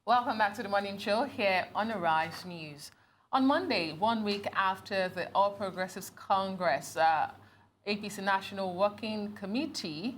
Welcome back to the Morning Show here on Arise News. On Monday, 1 week after the All Progressives Congress, APC National Working Committee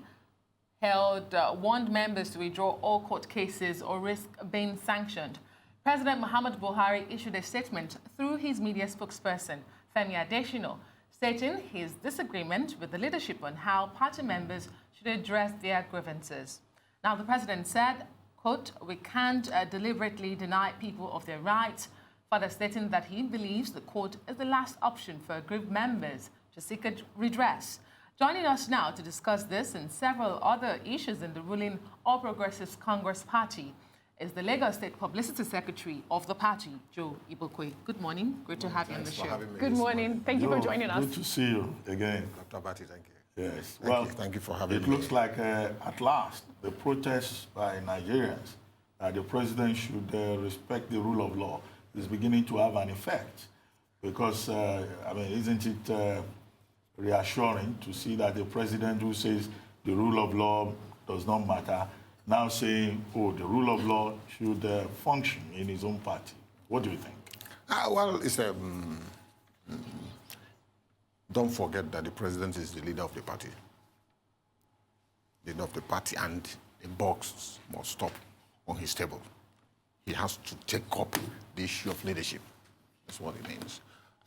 warned members to withdraw all court cases or risk being sanctioned. President Muhammadu Buhari issued a statement through his media spokesperson, Femi Adesina, stating his disagreement with the leadership on how party members should address their grievances. Now, the president said, quote, "We can't deliberately deny people of their rights," further stating that he believes the court is the last option for aggrieved members to seek a redress. Joining us now to discuss this and several other issues in the ruling All Progressives Congress Party is the Lagos State Publicity Secretary of the party, Joe Igbokwe. Good morning. Great to have you on the show. Good morning. Thank you for joining us. Good to see you again. Dr. Abati, thank you. Yes. Thank you for having me. It looks like at last the protests by Nigerians that the president should respect the rule of law is beginning to have an effect. Because, isn't it reassuring to see that the president who says the rule of law does not matter, now saying, oh, the rule of law should function in his own party? What do you think? It's don't forget that the president is the leader of the party. The leader of the party, and a box must stop on his table. He has to take up the issue of leadership. That's what it means.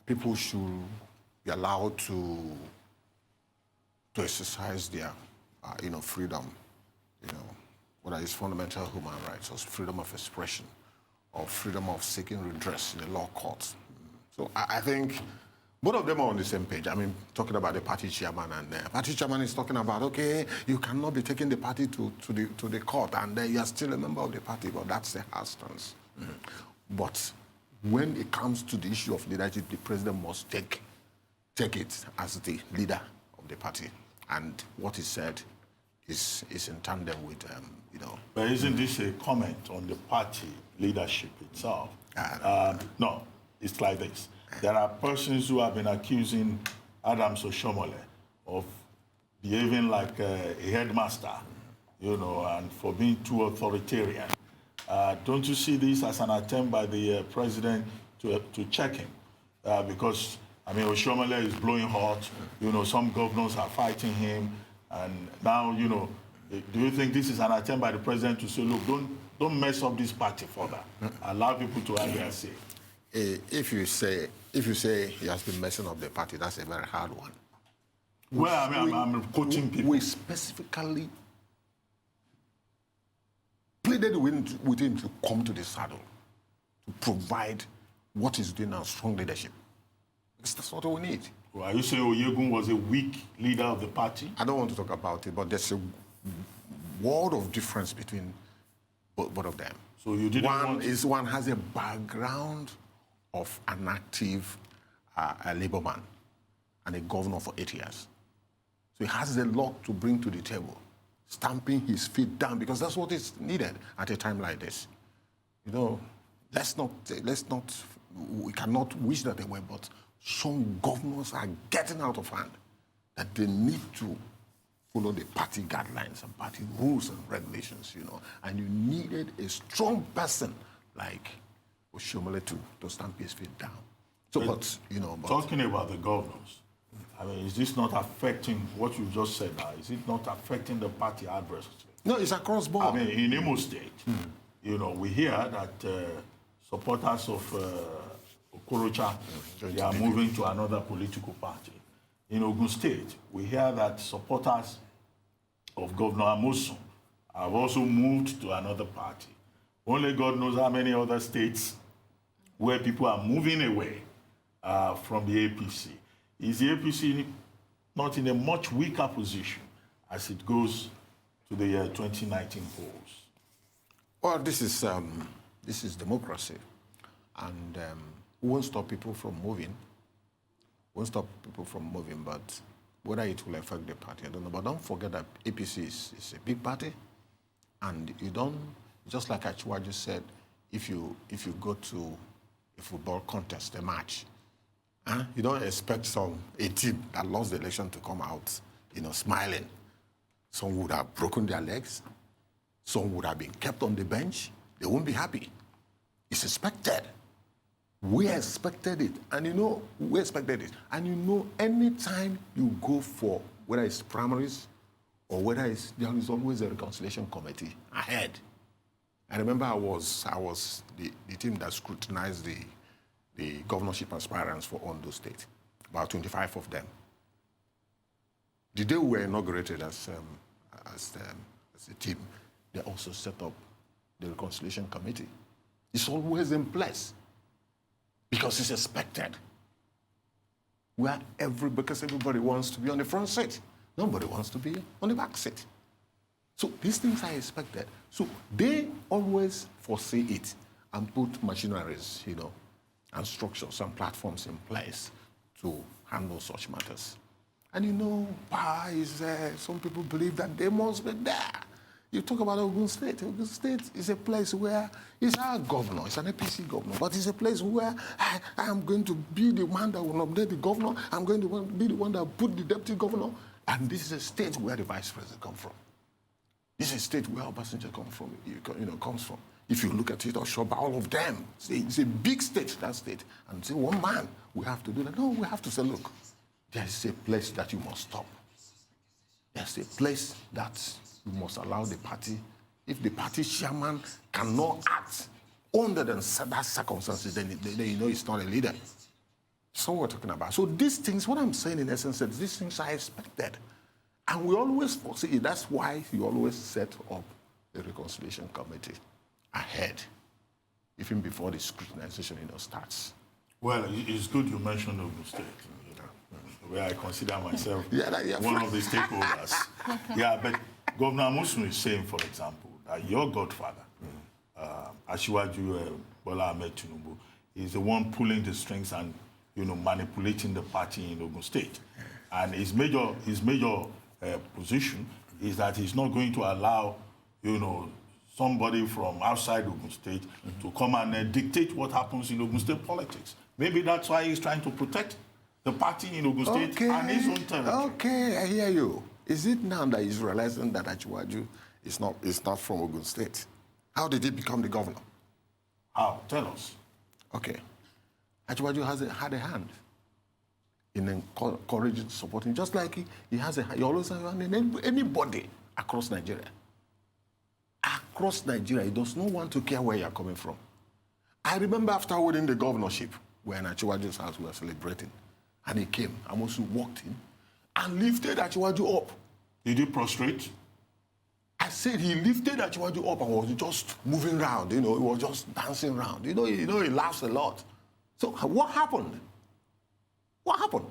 People should be allowed to exercise their, freedom, whether it's fundamental human rights or freedom of expression or freedom of seeking redress in the law courts. So I think both of them are on the same page. Talking about the party chairman, and the party chairman is talking about, okay, you cannot be taking the party to the court, and you are still a member of the party, but that's the hard stance. But when it comes to the issue of leadership, the president must take it as the leader of the party, and what he said is in tandem with, But isn't this a comment on the party leadership itself? No, it's like this. There are persons who have been accusing Adams Oshomole of behaving like a headmaster, and for being too authoritarian. Don't you see this as an attempt by the president to check him? Because, Oshomole is blowing hot. Some governors are fighting him. And now, do you think this is an attempt by the president to say, look, don't mess up this party further. Allow people to have their say. If you say he has been messing up the party, that's a very hard one. Well, I'm quoting people. We specifically pleaded with him to come to the saddle, to provide what he's doing now, strong leadership. Because that's what we need. Well, are you saying Oyegun was a weak leader of the party? I don't want to talk about it, but there's a world of difference between both of them. So you didn't one has a background of an active labor man and a governor for 8 years. So he has a lot to bring to the table, stamping his feet down, because that's what is needed at a time like this. We cannot wish that away, but some governors are getting out of hand, that they need to follow the party guidelines and party rules and regulations, and you needed a strong person like Oshomole to stamp his feet down. So, talking about the governors, is this not affecting what you just said now? Is it not affecting the party adversely? No, it's across board. In Imo State, we hear that supporters of Okorocha, they are moving to another political party. In Ogun State, we hear that supporters of Governor Amosun have also moved to another party. Only God knows how many other states where people are moving away from the APC. Is the APC not in a much weaker position as it goes to the 2019 polls? Well, this is democracy, and we won't stop people from moving. But whether it will affect the party, I don't know. But don't forget that APC is a big party, and you don't, just like Achiwaju said, if you go to a football contest, a match, you don't expect a team that lost the election to come out, smiling. Some would have broken their legs. Some would have been kept on the bench. they won't be happy. It's expected. We expected it. And you know, we expected it. And you know, anytime you go for, whether it's primaries or whether it's, there is always a reconciliation committee ahead. I remember I was the team that scrutinized the governorship aspirants for Ondo State, about 25 of them. The day we were inaugurated as a team, they also set up the reconciliation committee. It's always in place because it's expected. Because everybody wants to be on the front seat. Nobody wants to be on the back seat. So these things are expected. So they always foresee it and put machineries, you know, and structures and platforms in place to handle such matters. And you know, power is there. Some people believe that they must be there. You talk about Ogun State. Ogun State is a place where it's our governor. It's an APC governor. But it's a place where I am going to be the one that will nominate the governor. I'm going to be the one that will put the deputy governor. And this is a state where the vice president comes from. This is a state where Obasanjo comes from. If you look at it, Oshoba, all of them, it's a big state, that state. And say, one man, we have to do that. No, we have to say, look, there's a place that you must stop. There's a place that you must allow the party. If the party chairman cannot act under that circumstances, then you know he's not a leader. So what we're talking about. So these things, what I'm saying in essence, is these things are expected. And we always foresee it. That's why you always set up a reconciliation committee ahead, even before the scrutinization, starts. Well, it's good you mentioned Ogun State, where I consider myself one of the stakeholders. Yeah, but Governor Amosun is saying, for example, that your godfather, Asiwaju Bola Ahmed Tinubu, is the one pulling the strings and manipulating the party in Ogun State. And his major position is that he's not going to allow, somebody from outside Ogun State to come and dictate what happens in Ogun State politics. Maybe that's why he's trying to protect the party in Ogun State and his own territory. Okay, I hear you. Is it now that he's realizing that Asiwaju is not from Ogun State? How did he become the governor? How? Tell us. Okay. Asiwaju had a hand in encouraging, supporting, just like he always has a hand in anybody across Nigeria. Across Nigeria, he does not want to care where you're coming from. I remember after winning the governorship, when Asiwaju's house we were celebrating, and he came, Amosu walked in, and lifted Asiwaju up. Did he prostrate? I said he lifted Asiwaju up and was just moving around, he was just dancing around. He laughs a lot. So what happened? What happened?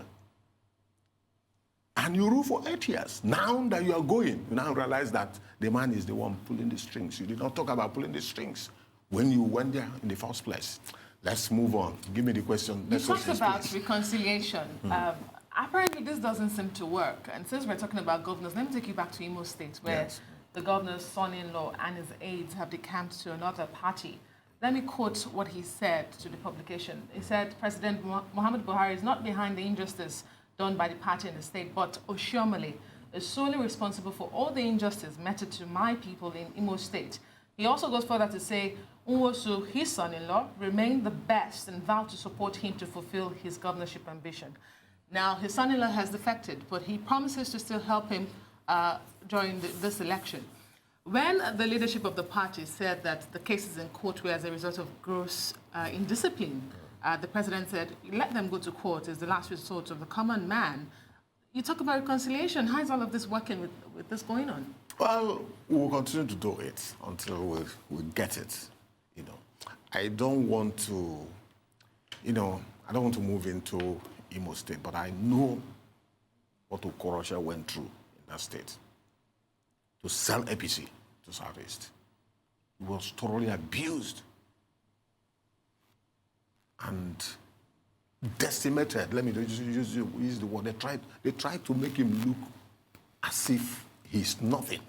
And you ruled for 8 years. Now that you are going, you now realize that the man is the one pulling the strings. You did not talk about pulling the strings when you went there in the first place. Let's move on. Give me the question. You talked about reconciliation. Apparently, this doesn't seem to work. And since we're talking about governors, let me take you back to Imo State, where the governor's son-in-law and his aides have decamped to another party. Let me quote what he said to the publication. He said, President Muhammad Buhari is not behind the injustice done by the party in the state, but Oshiomhole is solely responsible for all the injustice meted to my people in Imo State. He also goes further to say, Nwosu, his son-in-law, remained the best and vowed to support him to fulfill his governorship ambition. Now, his son-in-law has defected, but he promises to still help him during this election. When the leadership of the party said that the cases in court were as a result of gross indiscipline, the president said, let them go to court as the last resort of the common man. You talk about reconciliation. How is all of this working with this going on? Well, we'll continue to do it until we get it. I don't want to, move into Imo State, but I know what Okorocha went through in that state to sell APC to Southeast. He was thoroughly abused and decimated. Let me use the word. They tried to make him look as if he's nothing.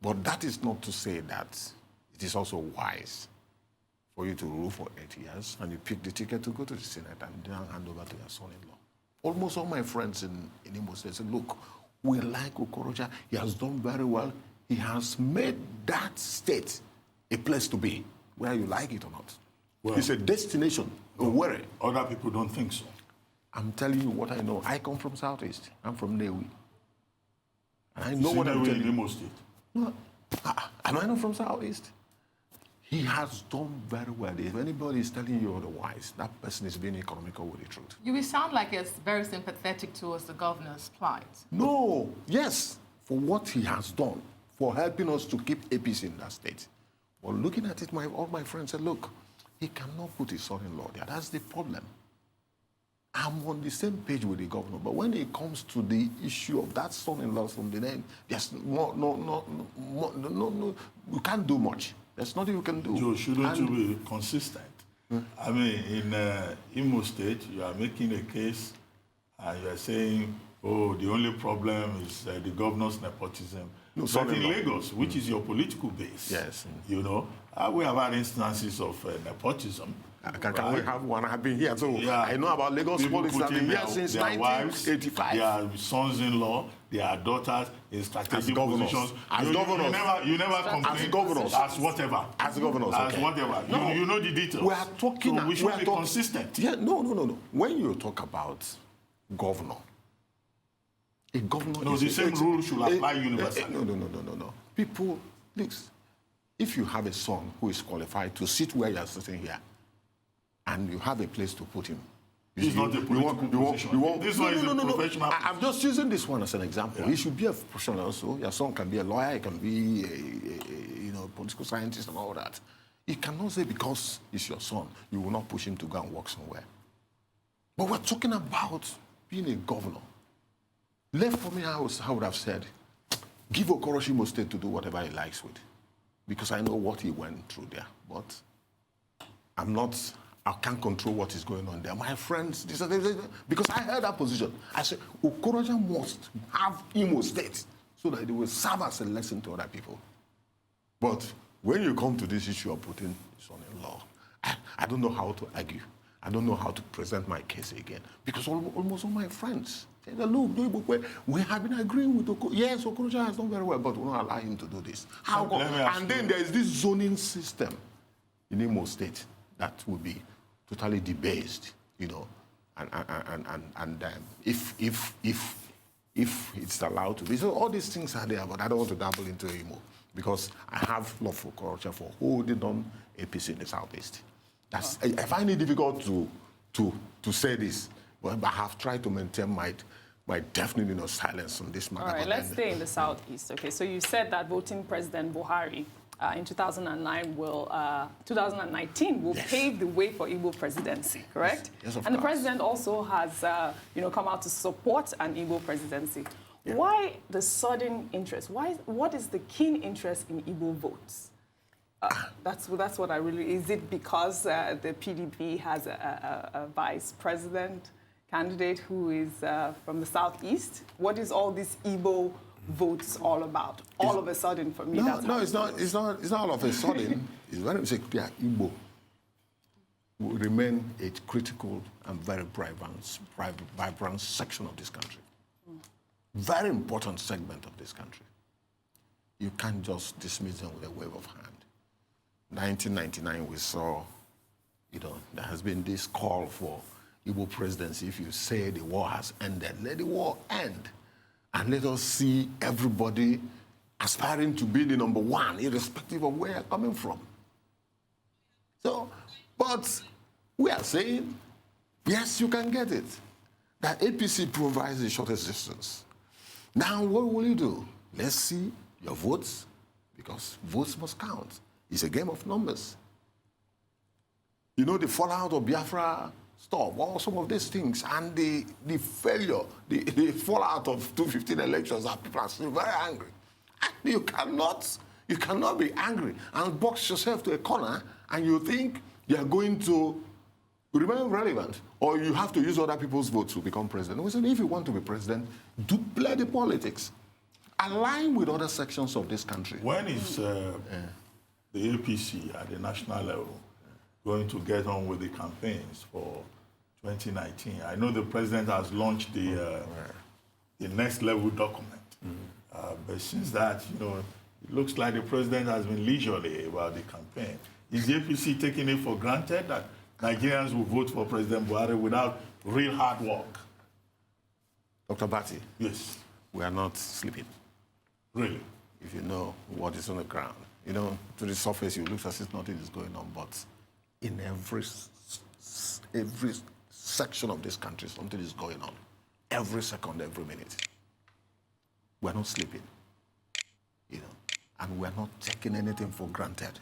But that is not to say that it is also wise for you to rule for 8 years and you pick the ticket to go to the Senate and then hand over to your son-in-law. Almost all my friends in Imo State said, look, we like Okorocha. He has done very well. He has made that state a place to be, whether you like it or not. Well, it's a destination, a worry. Other people don't think so. I'm telling you what I know. I come from Southeast. I'm from Newi. And I know what I'm telling you. Imo State. No, am I not from Southeast? He has done very well. If anybody is telling you otherwise, that person is being economical with the truth. You will sound like you're very sympathetic towards the governor's plight. No, yes, for what he has done, for helping us to keep APC in that state. But looking at it, all my friends said, look, he cannot put his son-in-law there. That's the problem. I'm on the same page with the governor, but when it comes to the issue of that son-in-law from the name, there's no, you can't do much. There's nothing you can do. Joe, shouldn't you be consistent? I mean, in Imo State, you are making a case and you are saying, oh, the only problem is the governor's nepotism. No, but in Lagos, which is your political base, yes, you know, we have had instances of nepotism. Can we have one? I've been here, so yeah. I know about Lagos politics. I've been here since 1985. Their sons-in-law, their daughters in strategic positions. As governors. You never complain. As governors. As whatever. As governors, As okay. whatever. No, you know the details. We are talking... So we should be consistent. Yeah, no. When you talk about governor, a governor no, is... the same rule should apply universally. No. People, please, if you have a son who is qualified to sit where you are sitting here, and you have a place to put him. This is not a political position. This one is a professional. I'm just using this one as an example. Yeah. He should be a professional also. Your son can be a lawyer, he can be a political scientist and all that. You cannot say because he's your son, you will not push him to go and work somewhere. But we're talking about being a governor. Left for me, I would have said, give Okorocha Imo State to do whatever he likes with. Because I know what he went through there. But I can't control what is going on there. My friends, because I heard that position. I said, Okorocha must have Imo State so that it will serve as a lesson to other people. But when you come to this issue of putting son-in-law, I don't know how to argue. I don't know how to present my case again. Because almost all my friends say, look, Igbokwe, we have been agreeing with Okorocha. Yes, Okorocha has done very well, but we will not allow him to do this. How come? And then there is this zoning system in Imo State that will be totally debased, you know, and if it's allowed to be. So all these things are there, but I don't want to dabble into it anymore because I have love for culture for holding on APC in the Southeast. I find it difficult to say this, but I have tried to maintain my definite silence on this matter. All right, let's stay in the Southeast. Okay, so you said that voting President Buhari in 2019 will yes. pave the way for Igbo presidency, correct? Yes, of and course. The president also has, come out to support an Igbo presidency. Yeah. Why the sudden interest? What is the keen interest in Igbo votes? That's what I really... Is it because the PDP has a vice president candidate who is from the Southeast? What is all this Igbo votes all about? All of a sudden, for me, it's not all of a sudden. It's very clear. Igbo will remain a critical and very vibrant section of this country. Very important segment of this country. You can't just dismiss them with a wave of hand. 1999, we saw, there has been this call for Igbo presidency. If you say the war has ended, let the war end. And let us see everybody aspiring to be the number one, irrespective of where you're coming from. So, but we are saying, yes, you can get it. That APC provides the shortest distance. Now, what will you do? Let's see your votes, because votes must count. It's a game of numbers. You know, the fallout of Biafra stuff, all some of these things, and the failure, the fallout of 2015 elections, that people are still very angry. And you cannot be angry and box yourself to a corner and you think you're going to remain relevant, or you have to use other people's votes to become president. We said, if you want to be president, do play the politics. Align with other sections of this country. When is the APC at the national level going to get on with the campaigns for 2019? I know the president has launched the next level document, but since that, it looks like the president has been leisurely about the campaign. Is the APC taking it for granted that Nigerians will vote for President Buhari without real hard work? Dr. Bati, Yes. we are not sleeping. Really? If you know what is on the ground. You know, to the surface, you look as if nothing is going on, but in every section of this country, something is going on. Every second, every minute. We're not sleeping, you know, and we're not taking anything for granted.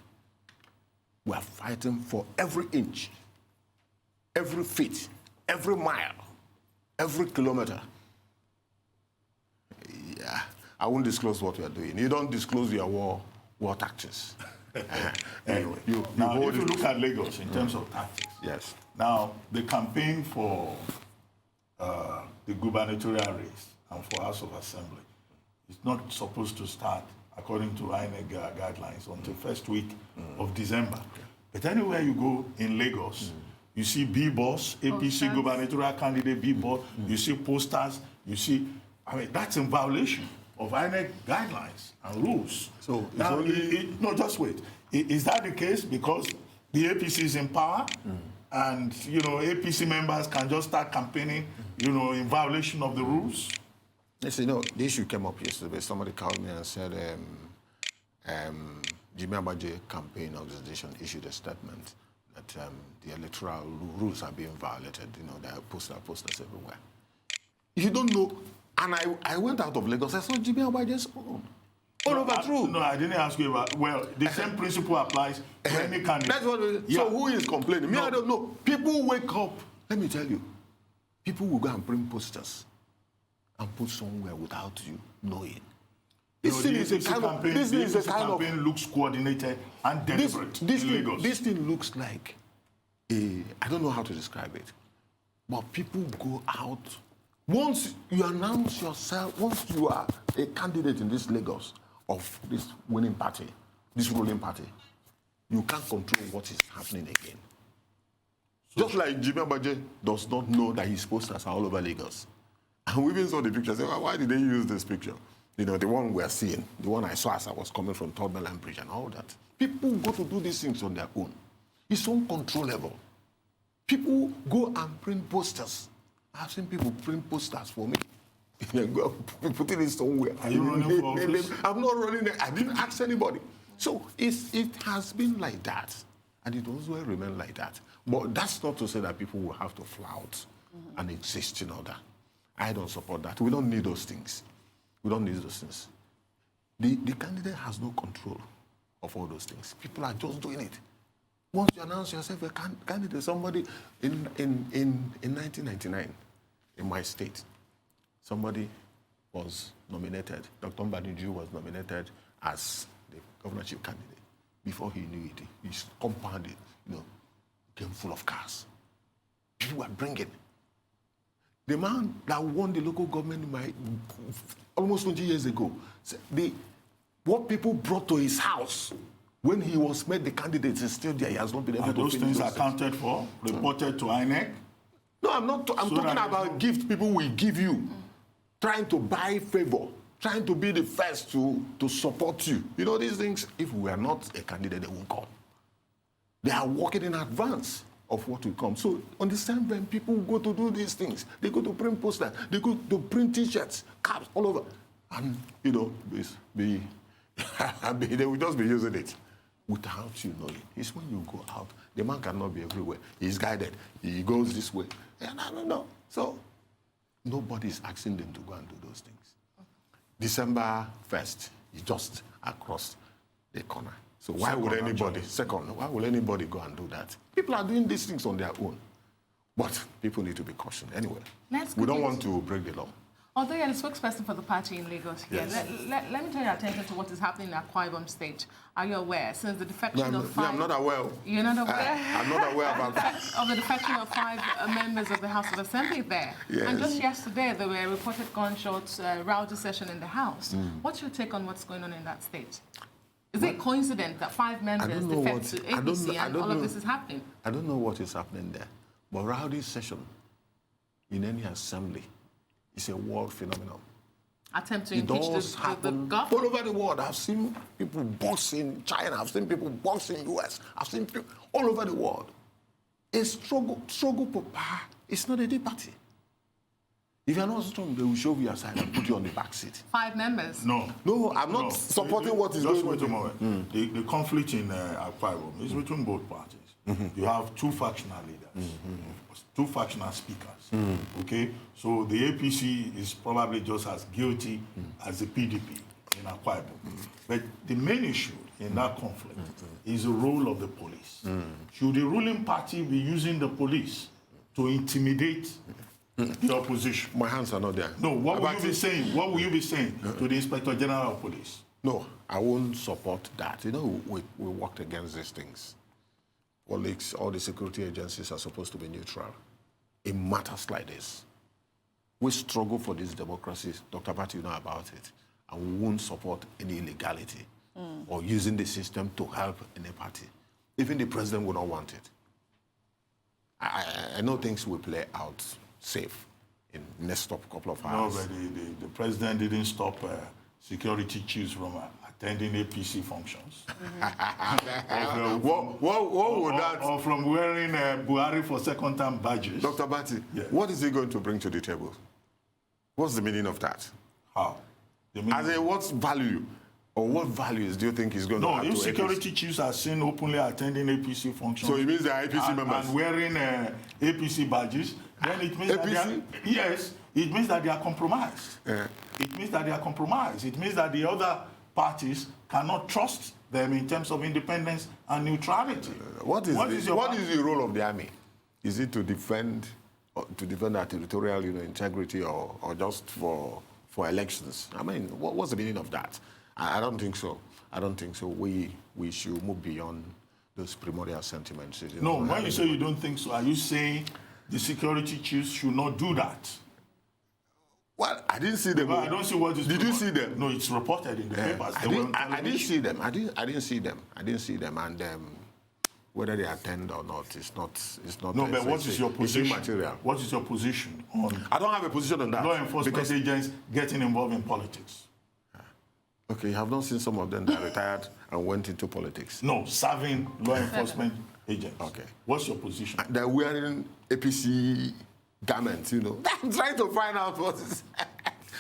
We're fighting for every inch, every feet, every mile, every kilometer. Yeah, I won't disclose what we are doing. You don't disclose your war tactics. Anyway, now, if you look at Lagos in terms of tactics, yes. Now, the campaign for the gubernatorial race and for House of Assembly is not supposed to start, according to INEC guidelines, until first week of December. But anywhere you go in Lagos, you see B-Boss, APC gubernatorial candidate B-Boss, you see posters, you see, I mean, that's in violation of INEC guidelines and rules. So it's now, only... no, just wait. Is that the case because the APC is in power and, you know, APC members can just start campaigning, you know, in violation of the rules? Yes, you know, the issue came up yesterday. Somebody called me and said Jimmy Abaje campaign organization issued a statement that the electoral rules are being violated. You know, there are posters everywhere. If you don't know, and I went out of Lagos, I saw Jimmy Abaje's own. All over true. No, I didn't ask you about, well, the same principle applies to any candidate. That's what, so who is complaining? Me, I don't know. People wake up, let me tell you, people will go and print posters and put somewhere without you knowing. This thing is a kind of... This thing is a kind of... campaign looks coordinated and deliberate in Lagos. This thing looks like a... I don't know how to describe it. But people go out... Once you announce yourself, once you are a candidate in this Lagos of this winning party, this ruling party, you can't control what is happening again. Just like Jimmy Abaje does not know that his posters are all over Lagos. And we even saw the picture, say, well, why did they use this picture? You know, the one we're seeing, the one I saw as I was coming from Third Mainland Bridge and all that. People go to do these things on their own. It's uncontrollable. People go and print posters. I've seen people print posters for me. Go putting it somewhere. Are you running for office? I'm not running. I didn't ask anybody. So it has been like that. And it also will remain like that. But that's not to say that people will have to flout and exist in order. I don't support that. We don't need those things. We don't need those things. The candidate has no control of all those things. People are just doing it. Once you announce yourself a candidate, somebody in 1999, in my state, somebody was nominated. Dr. Mbaniju was nominated as the governorship candidate. Before he knew it, his compound, you know, came full of cars. People were bringing. The man that won the local government almost 20 years ago, what people brought to his house when he was made the candidate is still there. He has not been able to those things accounted for, reported to INEC? No, I'm not. I'm talking about gifts people will give you, trying to buy favor, trying to be the first to support you. You know, these things, if we are not a candidate, they won't come. They are working in advance of what will come. So understand when people go to do these things, they go to print posters, they go to print T-shirts, caps all over. And, you know, they will just be using it without you knowing. It's when you go out, the man cannot be everywhere. He's guided. He goes this way. And I don't know. So nobody is asking them to go and do those things. December 1st is just across the corner. So why would anybody, why would anybody go and do that? People are doing these things on their own. But people need to be cautious. Anyway, we don't want to break the law. Although you're the spokesperson for the party in Lagos here, yes. let me turn your attention to what is happening in Akwa Ibom State. Are you aware? Since the defection of 5... I'm not aware. You're not aware? I'm not aware about that. Of the defection of 5 members of the House of Assembly there. Yes. And just yesterday, there were reported gunshots, rowdy session in the House. What's your take on what's going on in that state? Is it coincident that 5 members defect to APC and all of this is happening? I don't know what is happening there. But rowdy session in any assembly is a world phenomenon. attempt to It impeach does the happen government. all over the world. I've seen people box in China. I've seen people box in US. I've seen people all over the world. A struggle for power is not a day party. If you're not strong, they will shove you aside and put you on the back seat. 5 members. No. No, I'm not supporting what is going on. Just wait a moment. The conflict in Akwa Ibom is between both parties. You have 2 factional leaders, 2 factional speakers. Okay, so the APC is probably just as guilty as the PDP in Akwa Ibom. But the main issue in that conflict is the role of the police. Should the ruling party be using the police to intimidate the opposition? My hands are not there. No, what will you be saying? What will you be saying to the Inspector General of Police? No, I won't support that. You know, we worked against these things. Colleagues, all the security agencies are supposed to be neutral in matters like this. We struggle for this democracy. Dr. Bat, you know about it. And we won't support any illegality or using the system to help any party. Even the president will not want it. I know things will play out safe in the next couple of hours. No, but the president didn't stop security chiefs from attending APC functions. What would that... Or from wearing Buhari for second-term badges. Dr. Bati, Yes. what is he going to bring to the table? What's the meaning of that? How? As in, what value or what values do you think he's going to No, add if to security chiefs are seen openly attending APC functions... So it means they are APC members? And wearing APC badges, then it means that they are... Yes, it means that they are compromised. It means that they are compromised. It means that the other parties cannot trust them in terms of independence and neutrality. What is the role of the army? Is it to defend our territorial integrity or just for elections? I mean, what's the meaning of that? I don't think so. I don't think so. We should move beyond those primordial sentiments. No, when you say you don't think so, are you saying the security chiefs should not do that? Well, I didn't see them. Well, I don't see what is... Did you see them? No, it's reported in the papers. I didn't see them. I didn't see them. I didn't see them. And whether they attend or not, it's not. No, but what is your position? It's immaterial. What is your position on... I don't have a position on that. Law enforcement agents getting involved in politics. Okay, you have not seen some of them that retired and went into politics. No, serving law enforcement agents. Okay. What's your position? They're wearing APC garments, I'm trying to find out what is...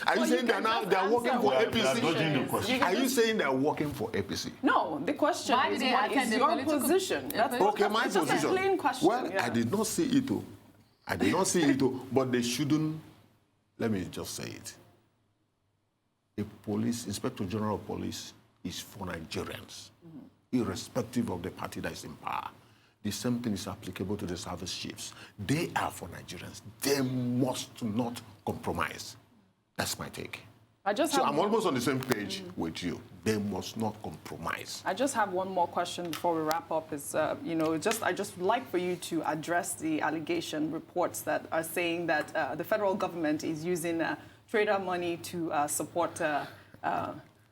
Are you saying they're working for APC? Are you saying they're working for APC? No, the question is, what is your position? Okay, my position. Just a plain question. Well, I did not see it, I did not see it, but they shouldn't... Let me just say it. A Inspector General of Police is for Nigerians, irrespective of the party that is in power. The same thing is applicable to the service chiefs. They are for Nigerians. They must not compromise. That's my take. I'm almost on the same page with you. They must not compromise. I just have one more question before we wrap up. I just like for you to address the allegation reports that are saying that the federal government is using trader money to support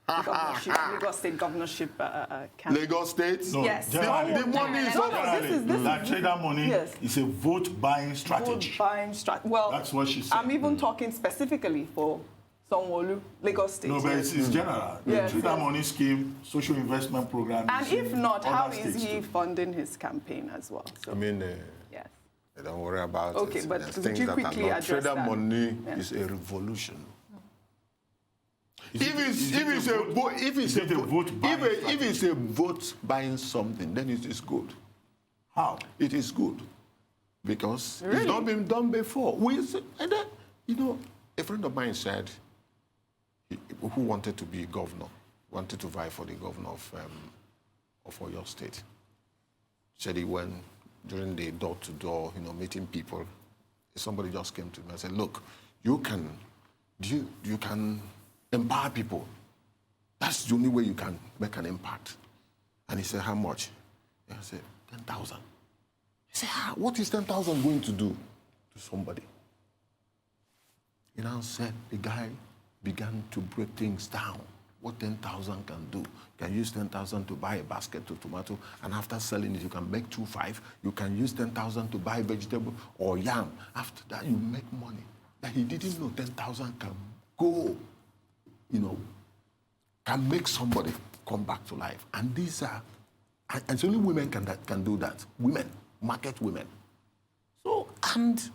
Lagos State governorship campaign. Lagos State? No, yes. The money is not... That trader money is a vote-buying strategy. Vote-buying strategy. Well, that's what she said. I'm even talking specifically for Sanwo-Olu, Lagos State. No, but it's general. The trader money scheme, social investment program. And if not, how is he funding his campaign as well? So, I mean... yes. Don't worry about it. Okay, but could you quickly address trader that? money is a revolution. If it's a vote buying something, then it is good. How? It is good because it's not been done before. A friend of mine said, who wanted to be governor, wanted to vie for the governor of Oyo State. Said he went during the door-to-door, meeting people. Somebody just came to me and said, "Look, you can empower people. That's the only way you can make an impact." And he said, "How much?" And I said, 10,000. He said, "What is 10,000 going to do to somebody?" He now said, the guy began to break things down. What 10,000 can do. You can use 10,000 to buy a basket of tomato, and after selling it, you can make 2.5. You can use 10,000 to buy vegetable or yam. After that, you make money. That he didn't know 10,000 can go can make somebody come back to life. And these are, and it's only women can do that. Women, market women. So, and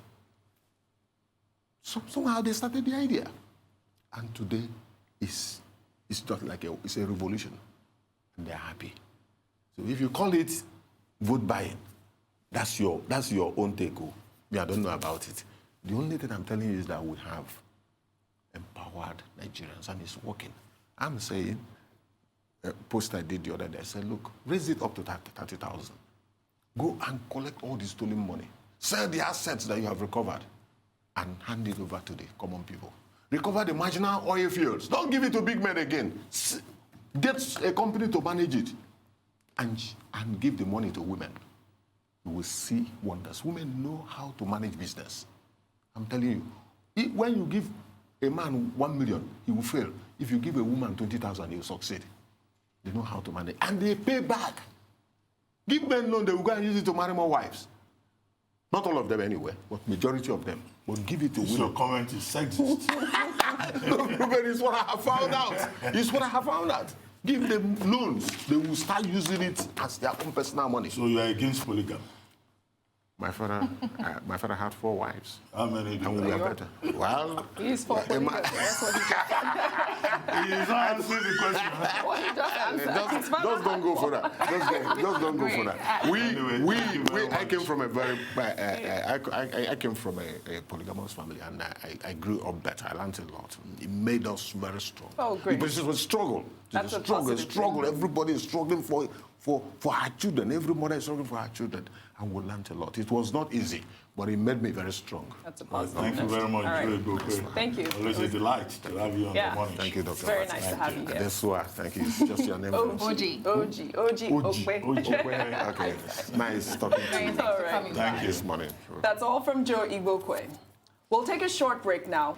somehow they started the idea. And today, it's just like it's a revolution. And they're happy. So if you call it vote buying, that's your own take. Me, I don't know about it. The only thing I'm telling you is that we have empowered Nigerians, and it's working. I'm saying, a post I did the other day, I said, look, raise it up to 30,000. Go and collect all the stolen money. Sell the assets that you have recovered and hand it over to the common people. Recover the marginal oil fields. Don't give it to big men again. Get a company to manage it and give the money to women. You will see wonders. Women know how to manage business. I'm telling you, when you give a man 1 million, he will fail. If you give a woman 20,000, he will succeed. They know how to manage. And they pay back. Give men loan, they will go and use it to marry more wives. Not all of them anyway, but majority of them. But give it to women. Your comment is sexist. No, but it's what I have found out. It's what I have found out. Give them loans. They will start using it as their own personal money. So you are against polygamy? My father had 4 wives. How many do And we you are have? better. Well, He's for polygamy. That's what he just said. He is not answering the question. What he just answered. just don't go for that. Just don't go for that. I came from a very, I came from a polygamous family, and I grew up better. I learned a lot. It made us very strong. Oh, great. But it was a struggle. That's a struggle. positive Struggle. thing. Everybody is struggling for her children. Every mother is struggling for her children. And we learned a lot. It was not easy, but it made me very strong. That's a positive. Thank you very much, Igbokwe. Thank you. Always a delight to have you on the morning. Thank you, Dr. It's very Martin. nice to have you here. That's why. Thank you. It's just your name. OG Okwe. Okay. Nice talking to you. All right. Thank you. This morning. That's all from Joe Igbokwe. We'll take a short break now.